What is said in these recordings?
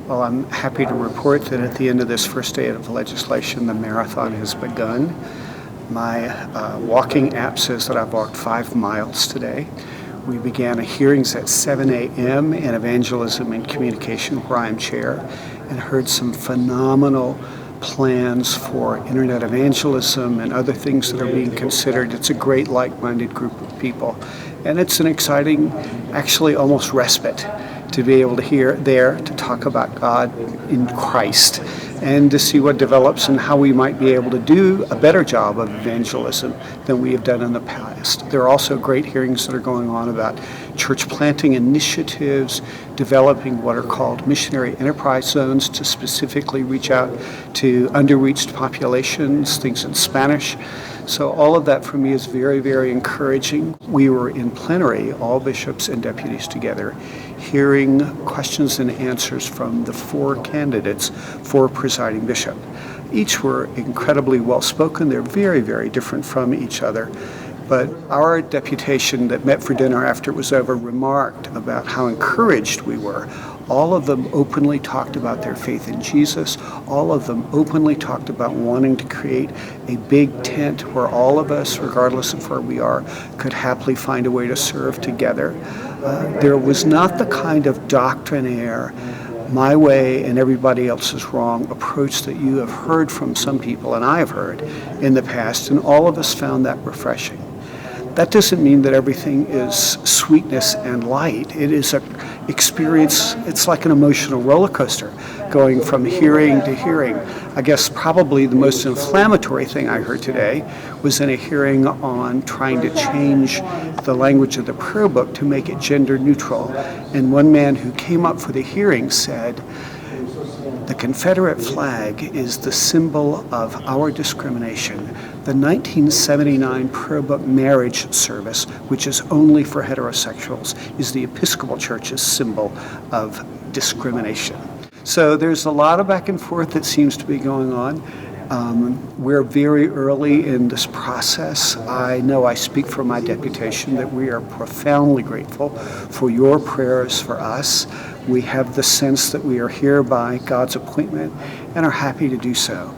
Well, I'm happy to report that at the end of this first day of legislation, the marathon has begun. My walking app says that I've walked 5 miles today. We began hearings at 7 a.m. in evangelism and communication, where I'm chair, and heard some phenomenal plans for internet evangelism and other things that are being considered. It's a great like-minded group of people, and it's an exciting, actually almost respite, to be able to hear there to talk about God in Christ and to see what develops and how we might be able to do a better job of evangelism than we have done in the past. There are also great hearings that are going on about church planting initiatives, developing what are called missionary enterprise zones to specifically reach out to underreached populations, things in Spanish. So all of that for me is very, very encouraging. We were in plenary, all bishops and deputies together, hearing questions and answers from the 4 candidates for presiding bishop. Each were incredibly well spoken. They're very, very different from each other. But our deputation that met for dinner after it was over remarked about how encouraged we were. All of them openly talked about their faith in Jesus. All of them openly talked about wanting to create a big tent where all of us, regardless of where we are, could happily find a way to serve together. There was not the kind of doctrinaire, my way and everybody else is wrong approach that you have heard from some people, and I have heard in the past, and all of us found that refreshing. That doesn't mean that everything is sweetness and light. It is an experience, it's like an emotional roller coaster going from hearing to hearing. I guess probably the most inflammatory thing I heard today was in a hearing on trying to change the language of the prayer book to make it gender neutral. And one man who came up for the hearing said, "The Confederate flag is the symbol of our discrimination. The 1979 prayer book marriage service, which is only for heterosexuals, is the Episcopal Church's symbol of discrimination." So there's a lot of back and forth that seems to be going on. We're very early in this process. I know I speak for my deputation that we are profoundly grateful for your prayers for us. We have the sense that we are here by God's appointment and are happy to do so.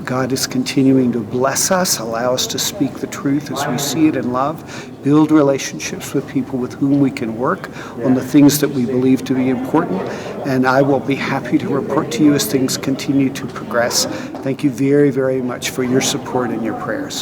God is continuing to bless us, allow us to speak the truth as we see it in love, build relationships with people with whom we can work on the things that we believe to be important, and I will be happy to report to you as things continue to progress. Thank you very, very much for your support and your prayers.